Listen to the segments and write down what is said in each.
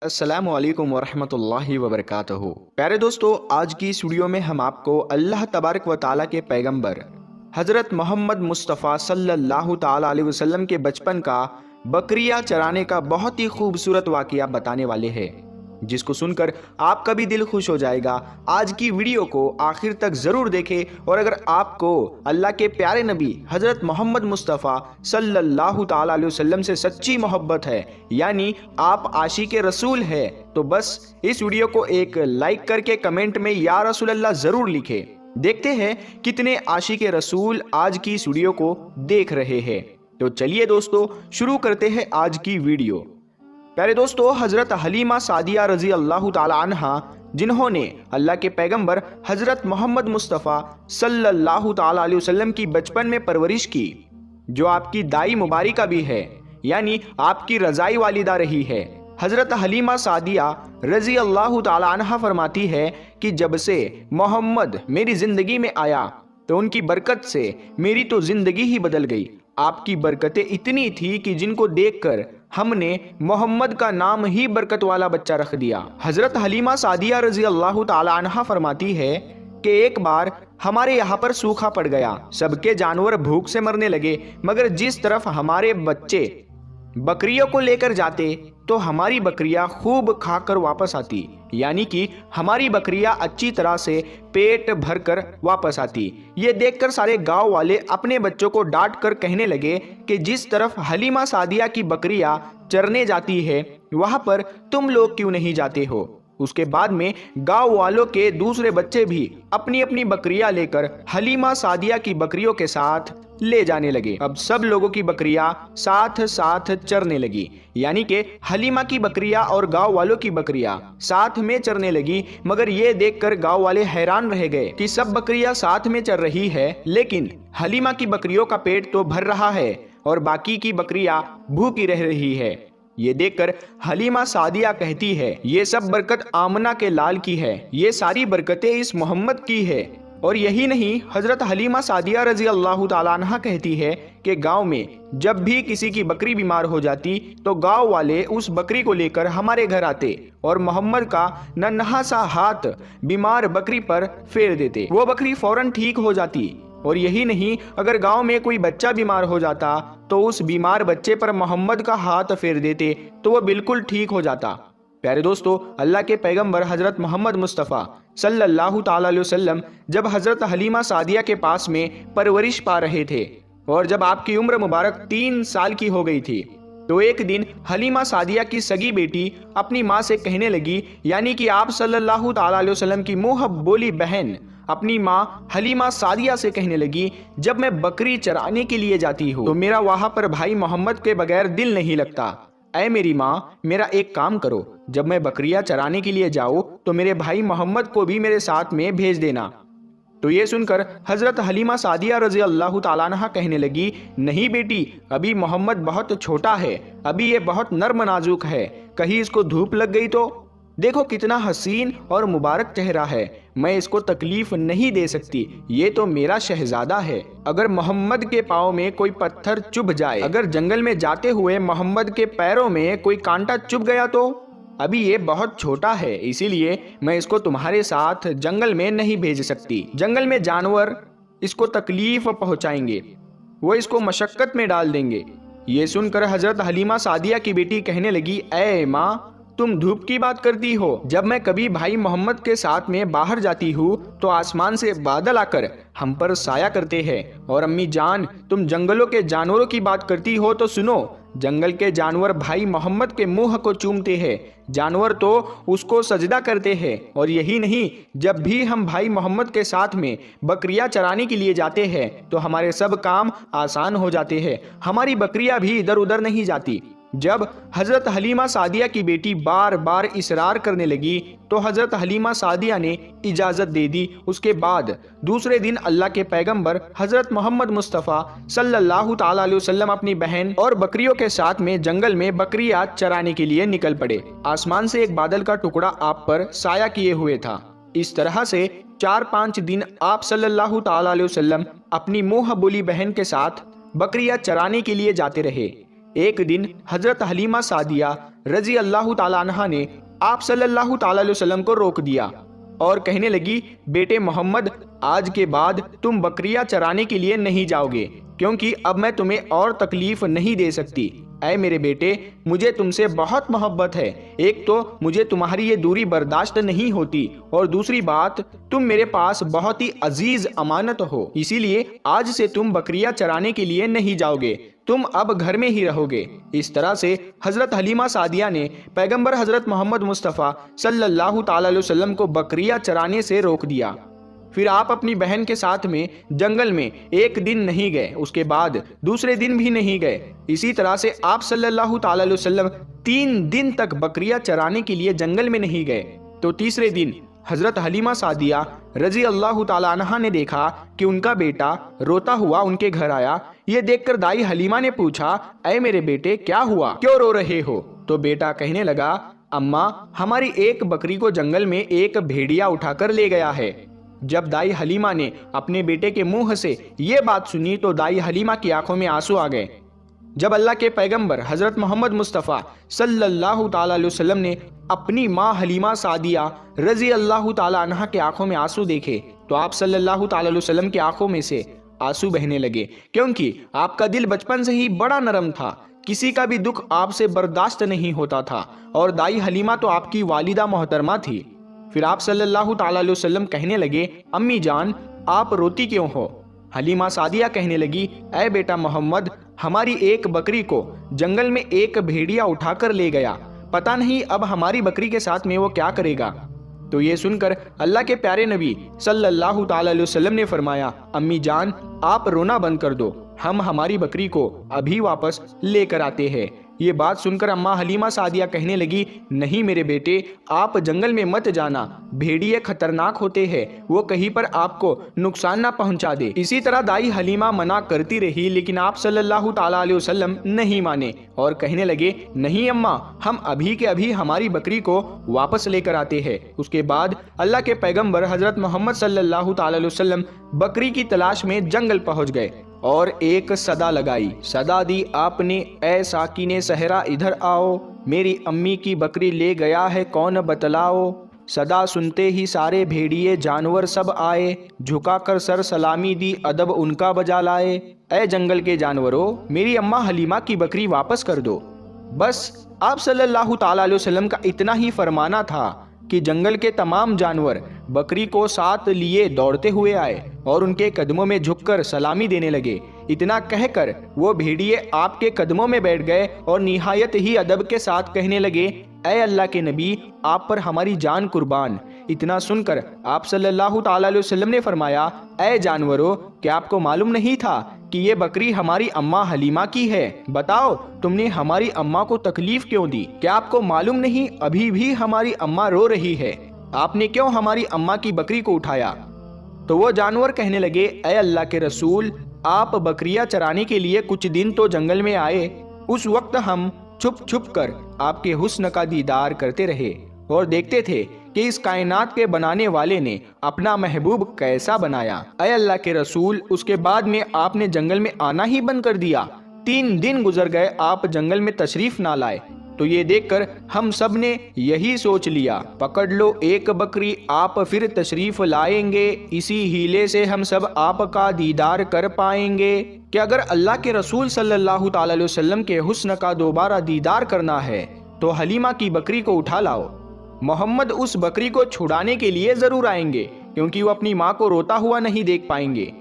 अस्सलामु अलैकुम वरहमतुल्लाहि वबरकातुहू। प्यारे दोस्तों, आज की इस वीडियो में हम आपको अल्लाह तबारक व ताला के पैगंबर हज़रत मोहम्मद मुस्तफ़ा सल्लल्लाहु ताला अलैहि वसल्लम के बचपन का बकरियां चराने का बहुत ही खूबसूरत वाक़या बताने वाले हैं, जिसको सुनकर आपका भी दिल खुश हो जाएगा। आज की वीडियो को आखिर तक ज़रूर देखें और अगर आपको अल्लाह के प्यारे नबी हज़रत मोहम्मद मुस्तफ़ा सल्लल्लाहु ताला अलैहि वसल्लम से सच्ची मोहब्बत है, यानी आप आशिक़े रसूल है, तो बस इस वीडियो को एक लाइक करके कमेंट में या रसूल अल्लाह ज़रूर लिखें। देखते हैं कितने आशिक़े रसूल आज की इस वीडियो को देख रहे हैं। तो चलिए दोस्तों, शुरू करते हैं आज की वीडियो। प्यारे दोस्तों, हज़रत हलीमा सादिया रज़ी अल्लाह ताला अन्हा, जिन्होंने अल्लाह के पैगंबर हज़रत मोहम्मद मुस्तफ़ा सल्लल्लाहु ताला अलैहि वसल्लम की बचपन में परवरिश की, जो आपकी दाई मुबारिका भी है, यानी आपकी रज़ाई वालिदा रही है। हज़रत हलीमा सादिया रज़ी अल्लाह ताला अन्हा फरमाती है कि जब से मोहम्मद मेरी ज़िंदगी में आया तो उनकी बरकत से मेरी तो ज़िंदगी ही बदल गई। आपकी बरकतें इतनी थी कि जिनको देखकर हमने मोहम्मद का नाम ही बरकत वाला बच्चा रख दिया। हज़रत हलीमा सादिया रज़ी अल्लाह ताला अन्हा फरमाती है कि एक बार हमारे यहाँ पर सूखा पड़ गया, सबके जानवर भूख से मरने लगे, मगर जिस तरफ हमारे बच्चे बकरियों को लेकर जाते तो हमारी बकरियां खूब खाकर वापस आती, यानी कि हमारी बकरियां अच्छी तरह से पेट भरकर वापस आती। ये देखकर सारे गांव वाले अपने बच्चों को डांट कर कहने लगे कि जिस तरफ हलीमा सादिया की बकरियां चरने जाती है वहां पर तुम लोग क्यों नहीं जाते हो। उसके बाद में गांव वालों के दूसरे बच्चे भी अपनी अपनी बकरियां लेकर हलीमा सादिया की बकरियों के साथ ले जाने लगे। अब सब लोगों की बकरियां साथ साथ चरने लगी, यानी कि हलीमा की बकरियां और गांव वालों की बकरियां साथ में चरने लगी। मगर ये देखकर गांव वाले हैरान रह गए कि सब बकरियां साथ में चर रही है, लेकिन हलीमा की बकरियों का पेट तो भर रहा है और बाकी की बकरियां भूखी रह रही है। ये देखकर हलीमा सादिया कहती है, ये सब बरकत आमना के लाल की है, ये सारी बरकतें इस मोहम्मद की है। और यही नहीं, हज़रत हलीमा सादिया रज़ी अल्लाह ताला अन्हा कहती है कि गांव में जब भी किसी की बकरी बीमार हो जाती तो गांव वाले उस बकरी को लेकर हमारे घर आते और मोहम्मद का नन्हा सा हाथ बीमार बकरी पर फेर देते, वो बकरी फौरन ठीक हो जाती। और यही नहीं, अगर गांव में कोई बच्चा बीमार हो जाता तो उस बीमार बच्चे पर मोहम्मद का हाथ फेर देते तो वह बिल्कुल ठीक हो जाता। प्यारे दोस्तों, अल्लाह के पैगंबर हज़रत मोहम्मद मुस्तफ़ा सल्लल्लाहु ताला अलैहि वसल्लम जब हज़रत हलीमा सादिया के पास में परवरिश पा रहे थे और जब आपकी उम्र मुबारक 3 साल की हो गई थी, तो एक दिन हलीमा सादिया की सगी बेटी अपनी माँ से कहने लगी, यानी कि आप सल्लल्लाहु ताला अलैहि वसल्लम की मुँह बोली बहन अपनी माँ हलीमा सादिया से कहने लगी, जब मैं बकरी चराने के लिए जाती हूँ तो मेरा वहाँ पर भाई मोहम्मद के बगैर दिल नहीं लगता। ऐ मेरी माँ, मेरा एक काम करो, जब मैं बकरियां चराने के लिए जाऊँ तो मेरे भाई मोहम्मद को भी मेरे साथ में भेज देना। तो ये सुनकर हज़रत हलीमा सादिया रज़ी अल्लाह ताला अन्हा कहने लगी, नहीं बेटी, अभी मोहम्मद बहुत छोटा है, अभी ये बहुत नर्म नाजुक है, कहीं इसको धूप लग गई तो। देखो कितना हसीन और मुबारक चेहरा है, मैं इसको तकलीफ नहीं दे सकती, ये तो मेरा शहजादा है। अगर मोहम्मद के पाँव में कोई पत्थर चुभ जाए, अगर जंगल में जाते हुए मोहम्मद के पैरों में कोई कांटा चुभ गया तो। अभी ये बहुत छोटा है, इसीलिए मैं इसको तुम्हारे साथ जंगल में नहीं भेज सकती। जंगल में जानवर इसको तकलीफ पहुंचाएंगे, वो इसको मशक्कत में डाल देंगे। ये सुनकर हज़रत हलीमा सादिया की बेटी कहने लगी, ऐ माँ, तुम धूप की बात करती हो, जब मैं कभी भाई मोहम्मद के साथ में बाहर जाती हूँ तो आसमान से बादल आकर हम पर साया करते हैं। और अम्मी जान, तुम जंगलों के जानवरों की बात करती हो तो सुनो, जंगल के जानवर भाई मोहम्मद के मुंह को चूमते हैं, जानवर तो उसको सजदा करते हैं। और यही नहीं, जब भी हम भाई मोहम्मद के साथ में बकरियां चराने के लिए जाते हैं तो हमारे सब काम आसान हो जाते हैं, हमारी बकरियां भी इधर उधर नहीं जाती। जब हज़रत हलीमा सादिया की बेटी बार बार इसरार करने लगी तो हज़रत हलीमा सादिया ने इजाज़त दे दी। उसके बाद दूसरे दिन अल्लाह के पैगंबर हज़रत मोहम्मद मुस्तफ़ा सल्लल्लाहु ताला अलैहि वसल्लम अपनी बहन और बकरियों के साथ में जंगल में बकरियां चराने के लिए निकल पड़े। आसमान से एक बादल का टुकड़ा आप पर साया किए हुए था। इस तरह से 4-5 दिन आप सल्लल्लाहु ताला अलैहि वसल्लम अपनी मुँह बोली बहन के साथ बकरियां चराने के लिए जाते रहे। एक दिन हज़रत हलीमा सादिया रजी अल्लाह ताला अन्हा ने आप सल्लल्लाहु ताला अलैहि वसल्लम को रोक दिया और कहने लगी, बेटे मोहम्मद, आज के बाद तुम बकरियां चराने के लिए नहीं जाओगे, क्योंकि अब मैं तुम्हें और तकलीफ नहीं दे सकती। ऐ मेरे बेटे, मुझे तुमसे बहुत मोहब्बत है। एक तो मुझे तुम्हारी ये दूरी बर्दाश्त नहीं होती, और दूसरी बात, तुम मेरे पास बहुत ही अजीज अमानत हो। इसीलिए आज से तुम बकरियां चराने के लिए नहीं जाओगे, तुम अब घर में ही रहोगे। इस तरह से हजरत हलीमा सादिया ने पैगंबर हजरत मोहम्मद मुस्तफ़ा सल्लल्लाहु ताला अलैहि वसल्लम को बकरियां चराने से रोक दिया। फिर आप अपनी बहन के साथ में जंगल में एक दिन नहीं गए, उसके बाद दूसरे दिन भी नहीं गए। इसी तरह से आप सल्लल्लाहु ताला अलैहि वसल्लम 3 दिन तक बकरियां चराने के लिए जंगल में नहीं गए। तो तीसरे दिन हजरत हलीमा सादिया रजी अल्लाह ताला अन्हा ने देखा कि उनका बेटा रोता हुआ उनके घर आया। ये देखकर दाई हलीमा ने पूछा, ऐ मेरे बेटे, क्या हुआ, क्यों रो रहे हो? तो बेटा कहने लगा, अम्मा, हमारी एक बकरी को जंगल में एक भेड़िया उठाकर ले गया है। जब दाई हलीमा ने अपने बेटे के मुंह से ये बात सुनी तो दाई हलीमा की आंखों में आंसू आ गए। जब अल्लाह के पैगंबर हजरत मोहम्मद मुस्तफ़ा सल्लल्लाहु ताला अलैहि वसल्लम ने अपनी माँ हलीमा सादिया रजी अल्लाह ताला अन्हा के आंखों में आंसू देखे तो आप सल्लल्लाहु ताला अलैहि वसल्लम की आंखों में से आंसू बहने लगे, क्योंकि आपका दिल बचपन से ही बड़ा नरम था, किसी का भी दुख आपसे बर्दाश्त नहीं होता था, और दाई हलीमा तो आपकी वालिदा मोहतरमा थी। फिर आप सल्लल्लाहु ताला अलैहि वसल्लम कहने लगे, अम्मी जान, आप रोती क्यों हो? हलीमा सादिया कहने लगी, ऐ बेटा मोहम्मद, हमारी एक बकरी को जंगल में एक भेड़िया उठाकर ले गया, पता नहीं अब हमारी बकरी के साथ में वो क्या करेगा। तो ये सुनकर अल्लाह के प्यारे नबी सल्लल्लाहु ताला अलैहि वसल्लम ने फरमाया, अम्मी जान, आप रोना बंद कर दो, हम हमारी बकरी को अभी वापस लेकर आते हैं। ये बात सुनकर अम्मा हलीमा सादिया कहने लगी, नहीं मेरे बेटे, आप जंगल में मत जाना, भेड़िए खतरनाक होते हैं, वो कहीं पर आपको नुकसान ना पहुंचा दे। इसी तरह दाई हलीमा मना करती रही, लेकिन आप सल्लल्लाहु ताला अलैहि वसल्लम नहीं माने और कहने लगे, नहीं अम्मा, हम अभी के अभी हमारी बकरी को वापस लेकर आते हैं। उसके बाद अल्लाह के पैगंबर हजरत मोहम्मद सल्लल्लाहु ताला अलैहि वसल्लम बकरी की तलाश में जंगल पहुंच गए और एक सदा लगाई। सदा दी आपने, ऐ साकिने सहरा इधर आओ, मेरी अम्मी की बकरी ले गया है कौन बतलाओ। सदा सुनते ही सारे भेड़िए जानवर सब आए, झुकाकर सर सलामी दी अदब उनका बजा लाए। ऐ जंगल के जानवरों, मेरी अम्मा हलीमा की बकरी वापस कर दो। बस आप सल्लल्लाहु ताला अलैहि वसल्लम का इतना ही फरमाना था कि जंगल के तमाम जानवर बकरी को साथ लिए दौड़ते हुए आए और उनके कदमों में झुककर सलामी देने लगे। इतना कहकर वो भेड़िए आपके कदमों में बैठ गए और निहायत ही अदब के साथ कहने लगे, ऐ अल्लाह के नबी, आप पर हमारी जान कुर्बान। इतना सुनकर आप सल्लल्लाहु ताला अलैहि वसल्लम ने फरमाया, ऐ जानवरों, क्या आपको मालूम नहीं था कि ये बकरी हमारी अम्मा हलीमा की है? बताओ, तुमने हमारी अम्मा को तकलीफ क्यों दी? क्या आपको मालूम नहीं अभी भी हमारी अम्मा रो रही है? आपने क्यों हमारी अम्मा की बकरी को उठाया? तो वो जानवर कहने लगे, ऐ अल्लाह के रसूल, आप बकरियां चराने के लिए कुछ दिन तो जंगल में आए, उस वक्त हम छुप छुप कर आपके हुस्न का दीदार करते रहे और देखते थे कि इस कायनात के बनाने वाले ने अपना महबूब कैसा बनाया। ऐ अल्लाह के रसूल, उसके बाद में आपने जंगल में आना ही बंद कर दिया। 3 दिन गुजर गए, आप जंगल में तशरीफ ना लाए। तो ये देखकर हम सब ने यही सोच लिया, पकड़ लो एक बकरी, आप फिर तशरीफ लाएंगे, इसी हीले से हम सब आपका दीदार कर पाएंगे। कि अगर अल्लाह के रसूल सल्लल्लाहु ताला अलैहि वसल्लम के हुस्न का दोबारा दीदार करना है तो हलीमा की बकरी को उठा लाओ। मोहम्मद उस बकरी को छुड़ाने के लिए जरूर आएंगे, क्योंकि वो अपनी माँ को रोता हुआ नहीं देख पाएंगे,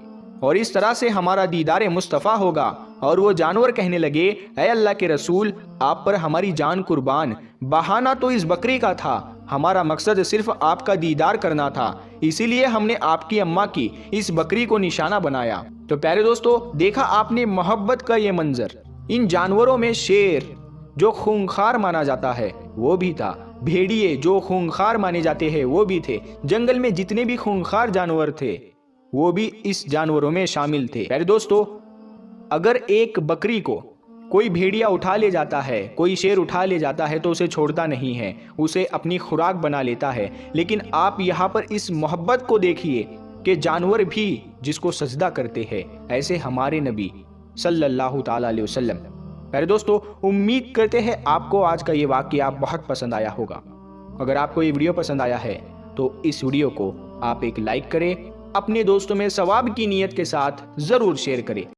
और इस तरह से हमारा दीदार मुस्तफ़ा होगा। और वो जानवर कहने लगे, ऐ अल्लाह के रसूल, आप पर हमारी जान कुर्बान, बहाना तो इस बकरी का था, हमारा मकसद सिर्फ आपका दीदार करना था, इसीलिए हमने आपकी अम्मा की इस बकरी को निशाना बनाया। तो प्यारे दोस्तों, देखा आपने मोहब्बत का ये मंजर। इन जानवरों में शेर जो खूंखार माना जाता है वो भी था, भेड़िए जो खूंखार माने जाते हैं वो भी थे, जंगल में जितने भी खूंखार जानवर थे वो भी इस जानवरों में शामिल थे। प्यारे दोस्तों, अगर एक बकरी को कोई भेड़िया उठा ले जाता है, कोई शेर उठा ले जाता है तो उसे छोड़ता नहीं है, उसे अपनी खुराक बना लेता है। लेकिन आप यहाँ पर इस मोहब्बत को देखिए कि जानवर भी जिसको सजदा करते हैं, ऐसे हमारे नबी सल्लल्लाहु ताला अलैहि वसल्लम प्यारे दोस्तों, उम्मीद करते हैं आपको आज का ये वाकया बहुत पसंद आया होगा। अगर आपको ये वीडियो पसंद आया है तो इस वीडियो को आप एक लाइक करें, अपने दोस्तों में सवाब की नीयत के साथ ज़रूर शेयर करें।